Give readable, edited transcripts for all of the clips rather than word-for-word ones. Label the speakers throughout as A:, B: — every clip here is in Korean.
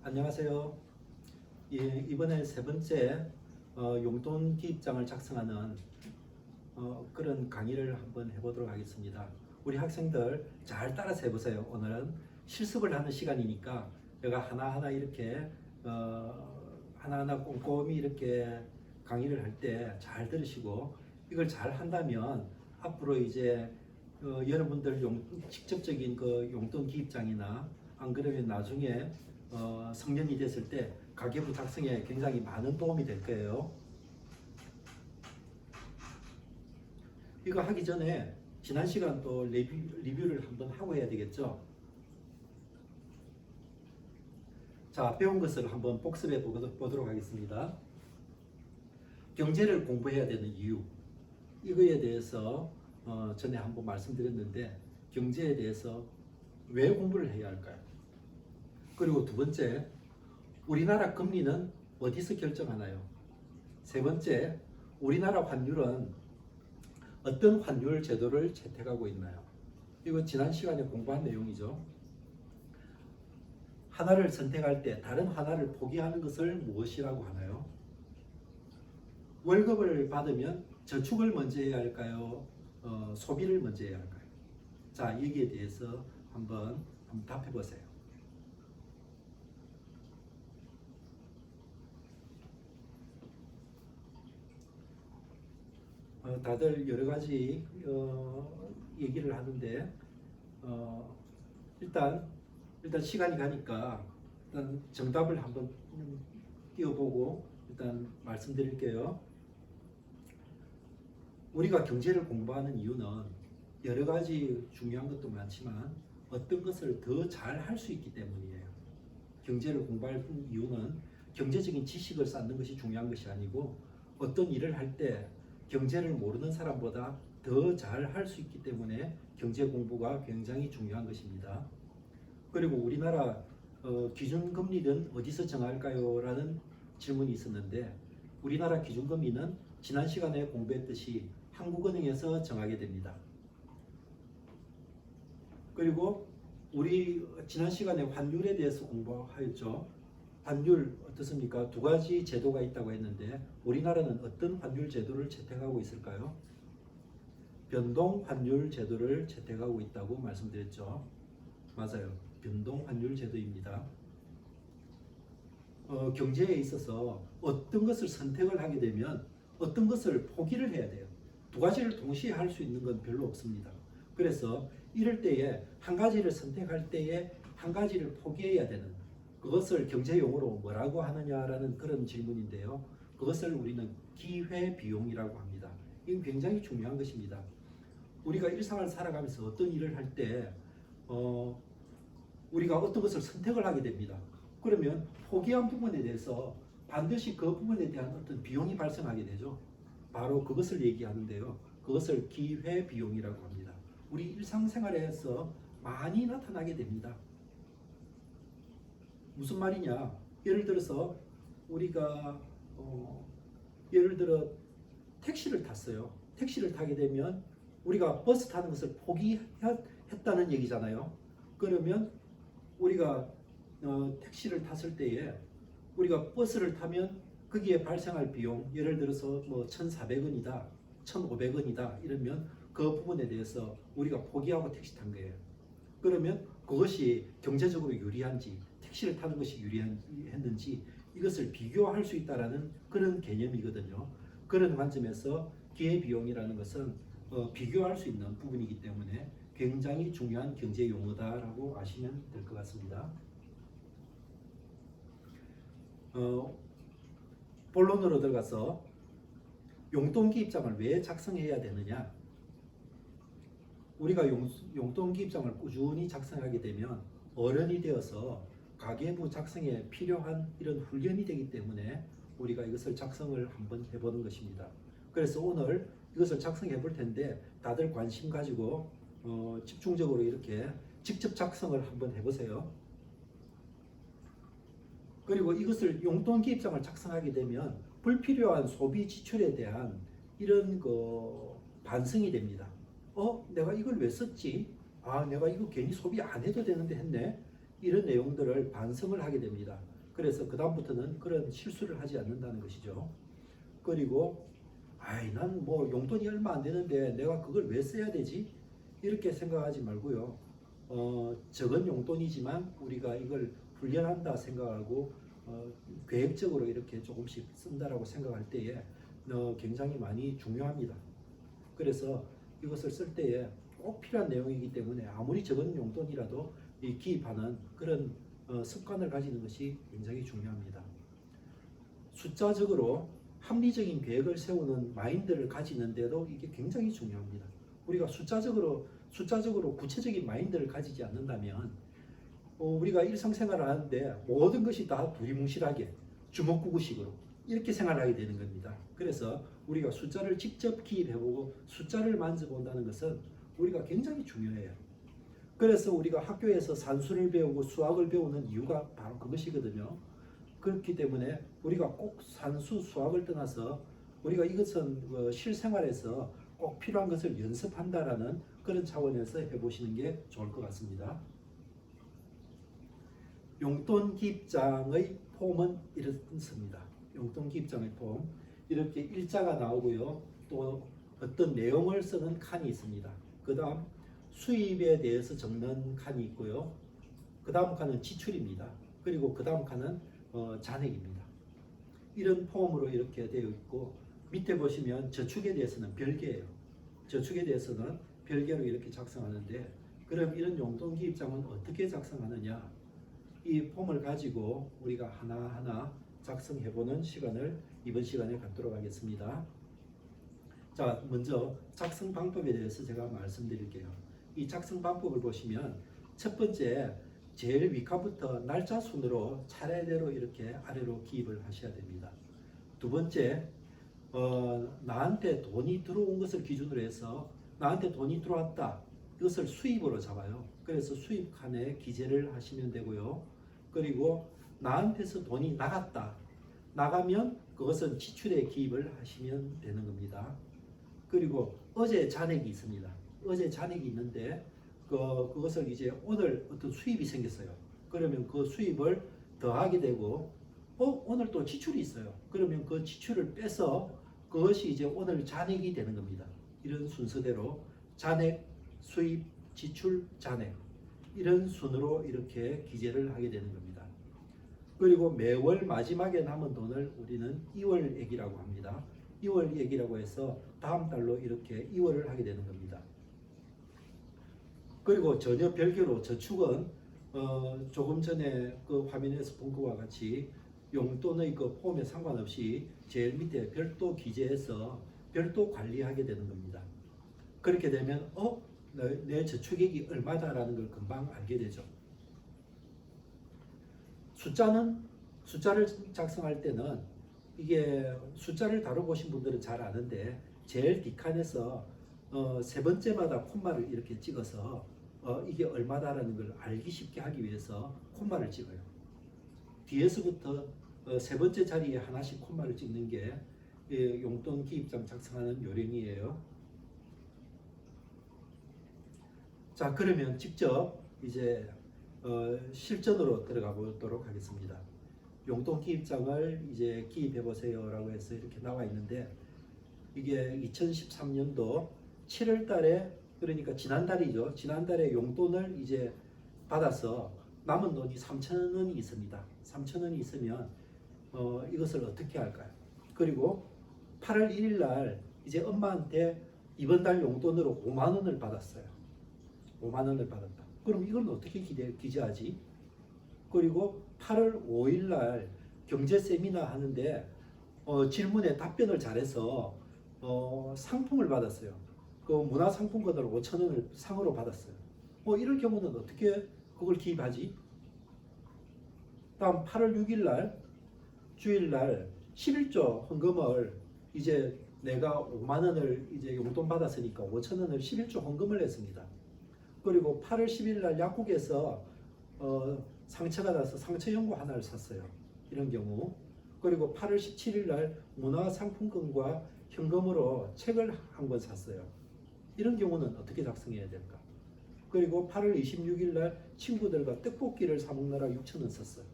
A: 안녕하세요. 예, 이번에 세 번째 용돈 기입장을 작성하는 그런 강의를 한번 해보도록 하겠습니다. 우리 학생들 잘 따라서 해보세요. 오늘은 실습을 하는 시간이니까 제가 하나하나 이렇게 하나하나 꼼꼼히 이렇게 강의를 할 때 잘 들으시고 이걸 잘 한다면 앞으로 이제 여러분들 직접적인 그 용돈 기입장이나 안 그러면 나중에 성년이 됐을 때 가계부 작성에 굉장히 많은 도움이 될 거예요. 이거 하기 전에 지난 시간 또 리뷰를 한번 하고 해야 되겠죠. 자, 배운 것을 한번 복습해 보도록 하겠습니다. 경제를 공부해야 되는 이유, 이거에 대해서 전에 한번 말씀드렸는데 경제에 대해서 왜 공부를 해야 할까요? 그리고 두 번째, 우리나라 금리는 어디서 결정하나요? 세 번째, 우리나라 환율은 어떤 환율 제도를 채택하고 있나요? 이거 지난 시간에 공부한 내용이죠. 하나를 선택할 때 다른 하나를 포기하는 것을 무엇이라고 하나요? 월급을 받으면 저축을 먼저 해야 할까요? 소비를 먼저 해야 할까요? 자, 여기에 대해서 한번 답해 보세요. 다들 여러 가지 얘기를 하는데 일단 시간이 가니까 일단 정답을 한번 띄워보고 일단 말씀드릴게요. 우리가 경제를 공부하는 이유는 여러 가지 중요한 것도 많지만 어떤 것을 더 잘 할 수 있기 때문이에요. 경제를 공부할 이유는 경제적인 지식을 쌓는 것이 중요한 것이 아니고 어떤 일을 할 때 경제를 모르는 사람보다 더 잘 할 수 있기 때문에 경제 공부가 굉장히 중요한 것입니다. 그리고 우리나라 기준금리는 어디서 정할까요? 라는 질문이 있었는데 우리나라 기준금리는 지난 시간에 공부했듯이 한국은행에서 정하게 됩니다. 그리고 우리 지난 시간에 환율에 대해서 공부하였죠. 환율 어떻습니까? 두 가지 제도가 있다고 했는데 우리나라는 어떤 환율 제도를 채택하고 있을까요? 변동 환율 제도를 채택하고 있다고 말씀드렸죠. 맞아요. 변동 환율 제도입니다. 경제에 있어서 어떤 것을 선택을 하게 되면 어떤 것을 포기를 해야 돼요. 두 가지를 동시에 할 수 있는 건 별로 없습니다. 그래서 이럴 때에 한 가지를 선택할 때에 한 가지를 포기해야 되는 그것을 경제용어로 뭐라고 하느냐라는 그런 질문인데요. 그것을 우리는 기회비용이라고 합니다. 이건 굉장히 중요한 것입니다. 우리가 일상을 살아가면서 어떤 일을 할 때 우리가 어떤 것을 선택을 하게 됩니다. 그러면 포기한 부분에 대해서 반드시 그 부분에 대한 어떤 비용이 발생하게 되죠. 바로 그것을 얘기하는데요. 그것을 기회비용이라고 합니다. 우리 일상생활에서 많이 나타나게 됩니다. 무슨 말이냐? 예를 들어서 우리가 예를 들어 택시를 탔어요. 택시를 타게 되면 우리가 버스 타는 것을 포기했다는 얘기잖아요. 그러면 우리가 택시를 탔을 때에 우리가 버스를 타면 거기에 발생할 비용, 예를 들어서 뭐 1,400원이다, 1,500원이다 이러면 그 부분에 대해서 우리가 포기하고 택시 탄 거예요. 그러면 그것이 경제적으로 유리한지 택시를 타는 것이 유리했는지 이것을 비교할 수 있다라는 그런 개념이거든요. 그런 관점에서 기회비용이라는 것은 비교할 수 있는 부분이기 때문에 굉장히 중요한 경제 용어다라고 아시면 될 것 같습니다. 본론으로 들어가서 용돈기입장을 왜 작성해야 되느냐? 우리가 용돈기입장을 꾸준히 작성하게 되면 어른이 되어서 가계부 작성에 필요한 이런 훈련이 되기 때문에 우리가 이것을 작성을 한번 해보는 것입니다. 그래서 오늘 이것을 작성해 볼 텐데 다들 관심 가지고 집중적으로 이렇게 직접 작성을 한번 해보세요. 그리고 이것을 용돈기입장을 작성하게 되면 불필요한 소비 지출에 대한 이런 반성이 됩니다. 내가 이걸 왜 썼지? 내가 이거 괜히 소비 안 해도 되는데 했네. 이런 내용들을 반성을 하게 됩니다. 그래서 그 다음부터는 그런 실수를 하지 않는다는 것이죠. 그리고 난 뭐 용돈이 얼마 안 되는데 내가 그걸 왜 써야 되지? 이렇게 생각하지 말고요. 적은 용돈이지만 우리가 이걸 훈련한다 생각하고 계획적으로 이렇게 조금씩 쓴다라고 생각할 때에 굉장히 많이 중요합니다. 그래서 이것을 쓸 때에 꼭 필요한 내용이기 때문에 아무리 적은 용돈이라도 기입하는 그런 습관을 가지는 것이 굉장히 중요합니다. 숫자적으로 합리적인 계획을 세우는 마인드를 가지는데도 이게 굉장히 중요합니다. 우리가 숫자적으로 구체적인 마인드를 가지지 않는다면 우리가 일상생활을 하는데 모든 것이 다 두리뭉실하게 주먹구구식으로 이렇게 생활하게 되는 겁니다. 그래서 우리가 숫자를 직접 기입해보고 숫자를 만져본다는 것은 우리가 굉장히 중요해요. 그래서 우리가 학교에서 산수를 배우고 수학을 배우는 이유가 바로 그것이거든요. 그렇기 때문에 우리가 꼭 산수, 수학을 떠나서 우리가 이것은 실생활에서 꼭 필요한 것을 연습한다라는 그런 차원에서 해보시는 게 좋을 것 같습니다. 용돈 기입장의 폼은 이렇습니다. 용돈 기입장의 폼 이렇게 일자가 나오고요. 또 어떤 내용을 쓰는 칸이 있습니다. 그 다음 수입에 대해서 적는 칸이 있고요. 그 다음 칸은 지출입니다. 그리고 그 다음 칸은 잔액입니다. 이런 폼으로 이렇게 되어 있고 밑에 보시면 저축에 대해서는 별개예요. 저축에 대해서는 별개로 이렇게 작성하는데 그럼 이런 용돈 기입장은 어떻게 작성하느냐? 이 폼을 가지고 우리가 하나하나 작성해보는 시간을 이번 시간에 갖도록 하겠습니다. 자, 먼저 작성 방법에 대해서 제가 말씀드릴게요. 이 작성 방법을 보시면 첫 번째 제일 윗칸부터 날짜 순으로 차례대로 이렇게 아래로 기입을 하셔야 됩니다. 두 번째 나한테 돈이 들어온 것을 기준으로 해서 나한테 돈이 들어왔다. 이것을 수입으로 잡아요. 그래서 수입 칸에 기재를 하시면 되고요. 그리고 나한테서 돈이 나갔다. 나가면 그것은 지출에 기입을 하시면 되는 겁니다. 그리고 어제 잔액이 있습니다. 어제 잔액이 있는데 그것을 이제 오늘 어떤 수입이 생겼어요. 그러면 그 수입을 더하게 되고 오늘 또 지출이 있어요. 그러면 그 지출을 빼서 그것이 이제 오늘 잔액이 되는 겁니다. 이런 순서대로 잔액, 수입, 지출, 잔액 이런 순으로 이렇게 기재를 하게 되는 겁니다. 그리고 매월 마지막에 남은 돈을 우리는 2월액이라고 합니다. 2월액이라고 해서 다음 달로 이렇게 2월을 하게 되는 겁니다. 그리고 전혀 별개로 저축은 조금 전에 그 화면에서 본 것과 같이 용돈의 그 폼에 상관없이 제일 밑에 별도 기재해서 별도 관리하게 되는 겁니다. 그렇게 되면 내 저축액이 얼마다라는 걸 금방 알게 되죠. 숫자를 작성할 때는 이게 숫자를 다뤄보신 분들은 잘 아는데 제일 뒷칸에서 세 번째마다 콤마를 이렇게 찍어서 이게 얼마다라는 걸 알기 쉽게 하기 위해서 콤마를 찍어요. 뒤에서부터 세 번째 자리에 하나씩 콤마를 찍는 게 용돈 기입장 작성하는 요령이에요. 자, 그러면 직접 이제 실전으로 들어가 보도록 하겠습니다. 용돈 기입장을 이제 기입해 보세요라고 해서 이렇게 나와 있는데 이게 2013년도 7월 달에 그러니까 지난달이죠. 지난달에 용돈을 이제 받아서 남은 돈이 3,000원이 있습니다. 3,000원이 있으면 이것을 어떻게 할까요? 그리고 8월 1일 날 이제 엄마한테 이번 달 용돈으로 5만 원을 받았어요. 5만 원을 받았다. 그럼 이건 어떻게 기재하지? 그리고 8월 5일 날 경제 세미나 하는데 질문에 답변을 잘해서 상품을 받았어요. 그 문화상품권으로 5,000원을 상으로 받았어요. 이럴 경우는 어떻게 그걸 기입하지? 다음 8월 6일 날 주일날 11조 헌금을 이제 내가 5만 원을 이제 용돈 받았으니까 5,000원을 11조 헌금을 했습니다. 그리고 8월 10일 날 약국에서 상처가 나서 상처 연고 하나를 샀어요. 이런 경우. 그리고 8월 17일 날 문화상품권과 현금으로 책을 한 권 샀어요. 이런 경우는 어떻게 작성해야 될까? 그리고 8월 26일 날 친구들과 떡볶이를 사 먹느라 6,000원 썼어요.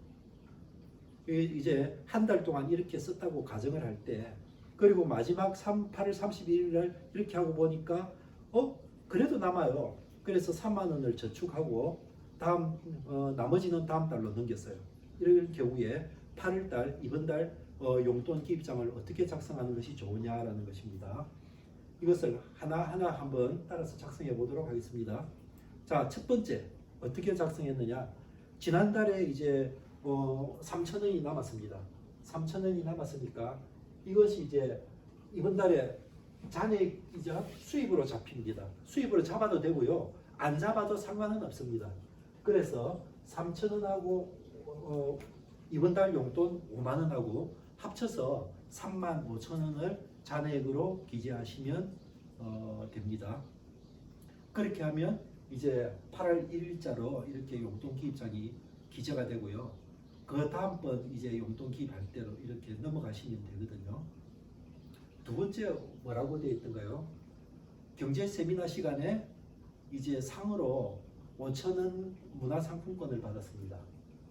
A: 이제 한 달 동안 이렇게 썼다고 가정을 할 때, 그리고 마지막 8월 31일 날 이렇게 하고 보니까 그래도 남아요. 그래서 3만 원을 저축하고 나머지는 다음 달로 넘겼어요. 이럴 경우에 8월 달, 이번 달 용돈 기입장을 어떻게 작성하는 것이 좋으냐라는 것입니다. 이것을 하나하나 한번 따라서 작성해 보도록 하겠습니다. 자, 첫 번째 어떻게 작성했느냐? 지난달에 이제 3,000원이 남았습니다. 3,000원이 남았으니까 이것이 이제 이번 달에 잔액이자 수입으로 잡힙니다. 수입으로 잡아도 되고요. 안 잡아도 상관은 없습니다. 그래서 3,000원하고 이번 달 용돈 5만 원하고 합쳐서 35,000원을 잔액으로 기재하시면 됩니다. 그렇게 하면 이제 8월 1일자로 이렇게 용돈 기입장이 기재가 되고요. 그 다음번 이제 용돈 기입할 때로 이렇게 넘어가시면 되거든요. 두 번째 뭐라고 되어 있던가요? 경제 세미나 시간에 이제 상으로 5,000원 문화상품권을 받았습니다.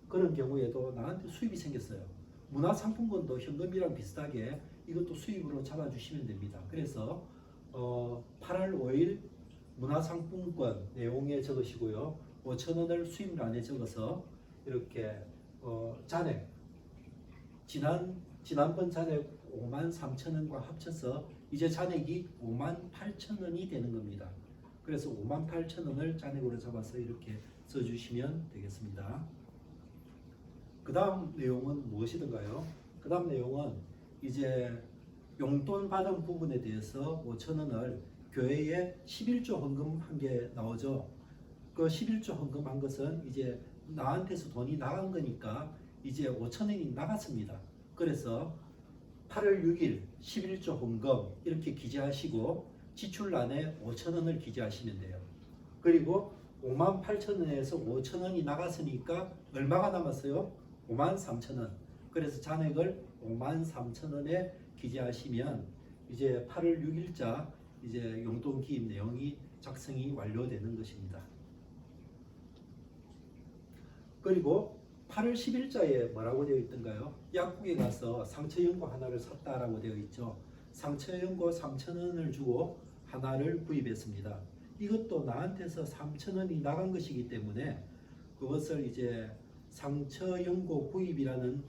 A: 그런 경우에도 나한테 수입이 생겼어요. 문화상품권도 현금이랑 비슷하게 이것도 수입으로 잡아주시면 됩니다. 그래서 8월 5일 문화상품권 내용에 적으시고요. 5,000원을 수입란에 적어서 이렇게 잔액 지난번 잔액 53,000원과 합쳐서 이제 잔액이 58,000원이 되는 겁니다. 그래서 58,000원을 잔액으로 잡아서 이렇게 써주시면 되겠습니다. 그 다음 내용은 무엇이든가요? 그 다음 내용은 이제 용돈 받은 부분에 대해서 5,000원을 교회에 11조 헌금한 게 나오죠. 그 11조 헌금한 것은 이제 나한테서 돈이 나간 거니까 이제 5,000원이 나갔습니다. 그래서 8월 6일 11조 헌금 이렇게 기재하시고 지출란에 5,000원을 기재하시면 돼요. 그리고 58,000원에서 5,000원이 나갔으니까 얼마가 남았어요? 53,000원. 그래서 잔액을 53,000원에 기재하시면 이제 8월 6일자 이제 용돈 기입 내용이 작성이 완료되는 것입니다. 그리고 8월 10일자에 뭐라고 되어 있던가요? 약국에 가서 상처연고 하나를 샀다라고 되어 있죠. 상처연고 3,000원을 주고 하나를 구입했습니다. 이것도 나한테서 3,000원이 나간 것이기 때문에 그것을 이제 상처연고 구입이라는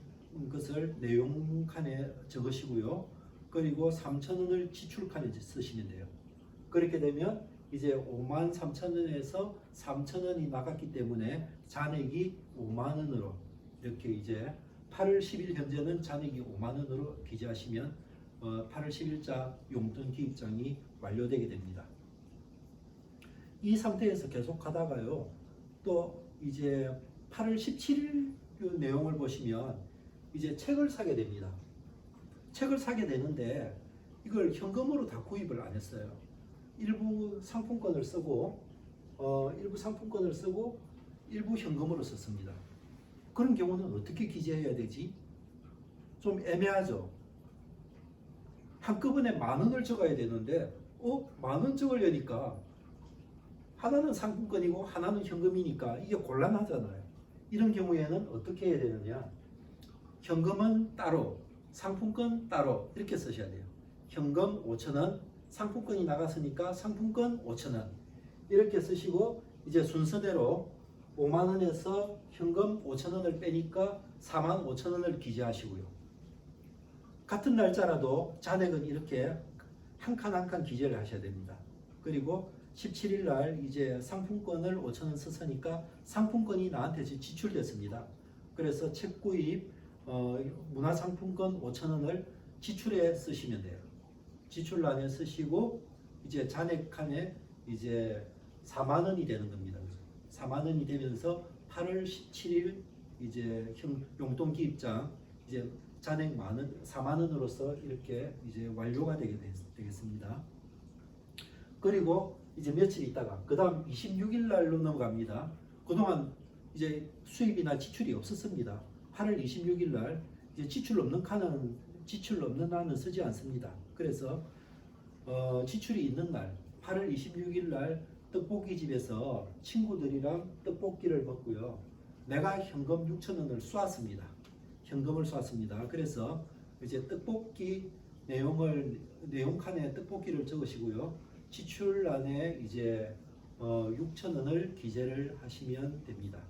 A: 것을 내용칸에 적으시고요. 그리고 3,000원을 지출칸에 쓰시면 돼요. 그렇게 되면 이제 53,000원에서 3,000원이 나갔기 때문에 잔액이 5만 원으로 이렇게 이제 8월 10일 현재는 잔액이 5만 원으로 기재하시면 8월 10일자 용돈 기입장이 완료되게 됩니다. 이 상태에서 계속 하다가요. 또 이제 8월 17일 내용을 보시면 이제 책을 사게 됩니다. 책을 사게 되는데 이걸 현금으로 다 구입을 안 했어요. 일부 상품권을 쓰고 일부 현금으로 썼습니다. 그런 경우는 어떻게 기재해야 되지? 좀 애매하죠. 한꺼번에 10,000원을 적어야 되는데 10,000원 적으려니까 하나는 상품권이고 하나는 현금이니까 이게 곤란하잖아요. 이런 경우에는 어떻게 해야 되느냐? 현금은 따로, 상품권 따로 이렇게 쓰셔야 돼요. 현금 5,000원, 상품권이 나갔으니까 상품권 5,000원 이렇게 쓰시고 이제 순서대로 5만 원에서 현금 5,000원을 빼니까 45,000원을 기재하시고요. 같은 날짜라도 잔액은 이렇게 한 칸 한 칸 기재를 하셔야 됩니다. 그리고 17일 날 이제 상품권을 5,000원 썼으니까 상품권이 나한테 지출됐습니다. 그래서 책 구입 문화상품권 5,000원을 지출에 쓰시면 돼요. 지출란에 쓰시고 이제 잔액 칸에 이제 4만 원이 되는 겁니다. 4만 원이 되면서 8월 17일 이제 용돈 기입장 이제 잔액 4만 원으로서 이렇게 이제 완료가 되겠습니다. 그리고 이제 며칠 있다가 그 다음 26일 날로 넘어갑니다. 그동안 이제 수입이나 지출이 없었습니다. 8월 26일 날 이제 지출 없는 칸은 쓰지 않습니다. 그래서 지출이 있는 날 8월 26일 날 떡볶이 집에서 친구들이랑 떡볶이를 먹고요. 내가 현금 6,000원을 쏘았습니다. 현금을 쏘았습니다. 그래서 이제 떡볶이 내용칸에 떡볶이를 적으시고요. 지출란에 이제 6,000원을 기재를 하시면 됩니다.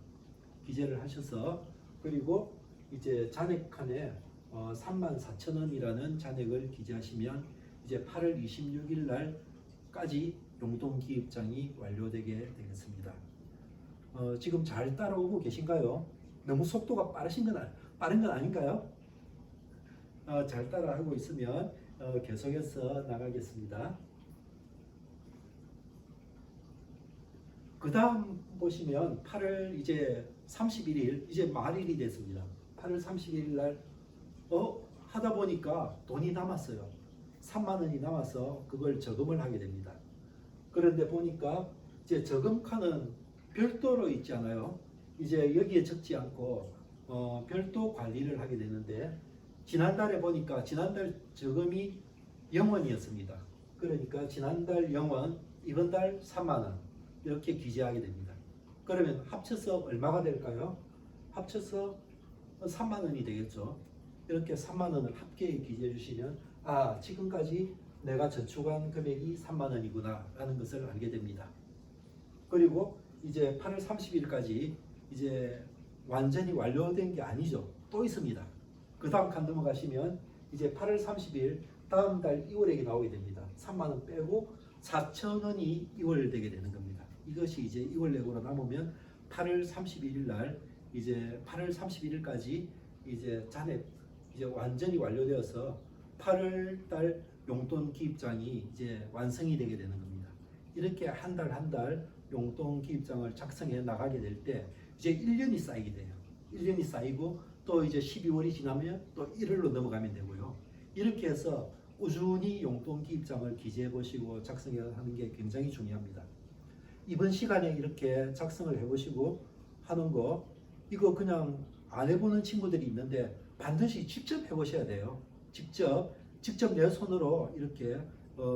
A: 기재를 하셔서 그리고 이제 잔액칸에 34,000원이라는 잔액을 기재하시면 이제 8월 26일 날까지 용돈기입장이 완료되게 되겠습니다. 지금 잘 따라오고 계신가요? 너무 속도가 빠른 건 아닌가요? 잘 따라하고 있으면 계속해서 나가겠습니다. 그 다음 보시면 8월 이제 31일 이제 말일이 됐습니다. 8월 31일 날 하다 보니까 돈이 남았어요. 3만 원이 남아서 그걸 저금을 하게 됩니다. 그런데 보니까 이제 저금칸은 별도로 있지 않아요. 이제 여기에 적지 않고 별도 관리를 하게 되는데 지난달에 보니까 지난달 저금이 0원이었습니다. 그러니까 지난달 0원, 이번 달 3만 원 이렇게 기재하게 됩니다. 그러면 합쳐서 얼마가 될까요? 합쳐서 3만 원이 되겠죠. 이렇게 3만 원을 합계에 기재해 주시면 지금까지 내가 저축한 금액이 3만 원이구나 라는 것을 알게 됩니다. 그리고 이제 8월 30일까지 이제 완전히 완료된 게 아니죠. 또 있습니다. 그 다음 칸 넘어가시면 이제 8월 30일 다음 달 2월액이 나오게 됩니다. 3만 원 빼고 4천 원이 2월 되게 되는 겁니다. 이것이 이제 2월액으로 남으면 8월 31일 날 이제 8월 31일까지 이제 잔액 이제 완전히 완료되어서 8월 달 용돈 기입장이 이제 완성이 되게 되는 겁니다. 이렇게 한 달 한 달 용돈 기입장을 작성해 나가게 될 때 이제 1년이 쌓이게 돼요. 1년이 쌓이고 또 이제 12월이 지나면 또 1월로 넘어가면 되고요. 이렇게 해서 꾸준히 용돈 기입장을 기재해 보시고 작성해 하는 게 굉장히 중요합니다. 이번 시간에 이렇게 작성을 해 보시고 하는 거 이거 그냥 안 해보는 친구들이 있는데 반드시 직접 해보셔야 돼요. 직접 내 손으로 이렇게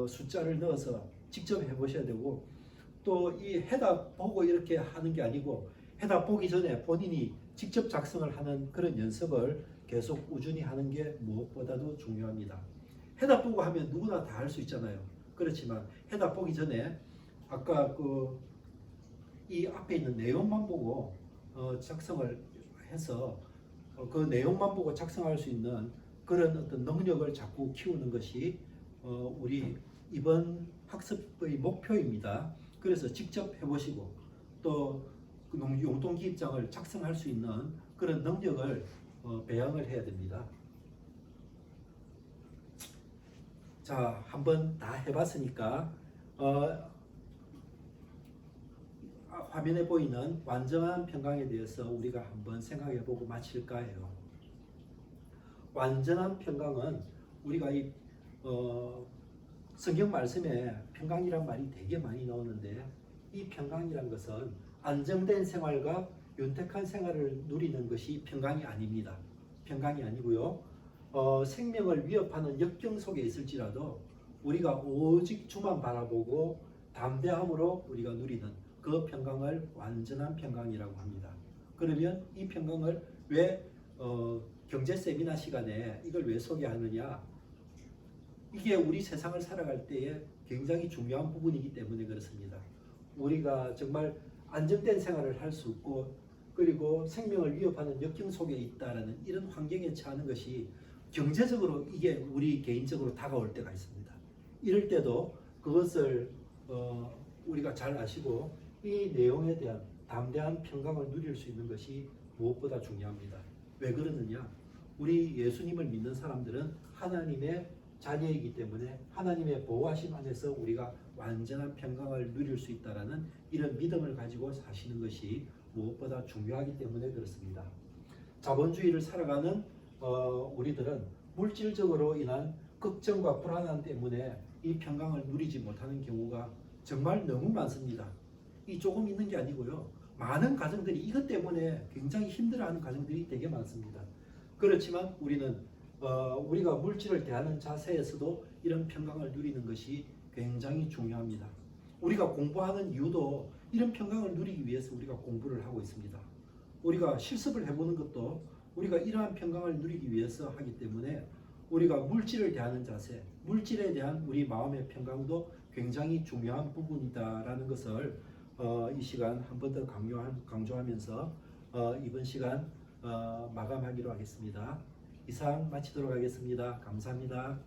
A: 숫자를 넣어서 직접 해보셔야 되고 또 이 해답 보고 이렇게 하는 게 아니고 해답 보기 전에 본인이 직접 작성을 하는 그런 연습을 계속 꾸준히 하는 게 무엇보다도 중요합니다. 해답 보고 하면 누구나 다 할 수 있잖아요. 그렇지만 해답 보기 전에 아까 이 앞에 있는 내용만 보고 작성을 해서 그 내용만 보고 작성할 수 있는 그런 어떤 능력을 자꾸 키우는 것이 우리 이번 학습의 목표입니다. 그래서 직접 해보시고 또 용돈 기입장을 작성할 수 있는 그런 능력을 배양을 해야 됩니다. 자, 한번 다 해봤으니까 화면에 보이는 완전한 평강에 대해서 우리가 한번 생각해보고 마칠까 해요. 완전한 평강은 우리가 이 성경 말씀에 평강이란 말이 되게 많이 나오는데 이 평강이란 것은 안정된 생활과 윤택한 생활을 누리는 것이 평강이 아닙니다. 평강이 아니고요. 생명을 위협하는 역경 속에 있을지라도 우리가 오직 주만 바라보고 담대함으로 우리가 누리는 그 평강을 완전한 평강이라고 합니다. 그러면 이 평강을 왜 경제 세미나 시간에 이걸 왜 소개하느냐? 이게 우리 세상을 살아갈 때에 굉장히 중요한 부분이기 때문에 그렇습니다. 우리가 정말 안정된 생활을 할 수 없고 그리고 생명을 위협하는 역경 속에 있다라는 이런 환경에 처하는 것이 경제적으로 이게 우리 개인적으로 다가올 때가 있습니다. 이럴 때도 그것을 우리가 잘 아시고 이 내용에 대한 담대한 평강을 누릴 수 있는 것이 무엇보다 중요합니다. 왜 그러느냐? 우리 예수님을 믿는 사람들은 하나님의 자녀이기 때문에 하나님의 보호하심 안에서 우리가 완전한 평강을 누릴 수 있다라는 이런 믿음을 가지고 사시는 것이 무엇보다 중요하기 때문에 그렇습니다. 자본주의를 살아가는 우리들은 물질적으로 인한 걱정과 불안함 때문에 이 평강을 누리지 못하는 경우가 정말 너무 많습니다. 이 조금 있는 게 아니고요. 많은 가정들이 이것 때문에 굉장히 힘들어하는 가정들이 되게 많습니다. 그렇지만 우리는 우리가 물질을 대하는 자세에서도 이런 평강을 누리는 것이 굉장히 중요합니다. 우리가 공부하는 이유도 이런 평강을 누리기 위해서 우리가 공부를 하고 있습니다. 우리가 실습을 해보는 것도 우리가 이러한 평강을 누리기 위해서 하기 때문에 우리가 물질을 대하는 자세, 물질에 대한 우리 마음의 평강도 굉장히 중요한 부분이다라는 것을 이 시간 한 번 더 강조하면서 이번 시간 마감하기로 하겠습니다. 이상 마치도록 하겠습니다. 감사합니다.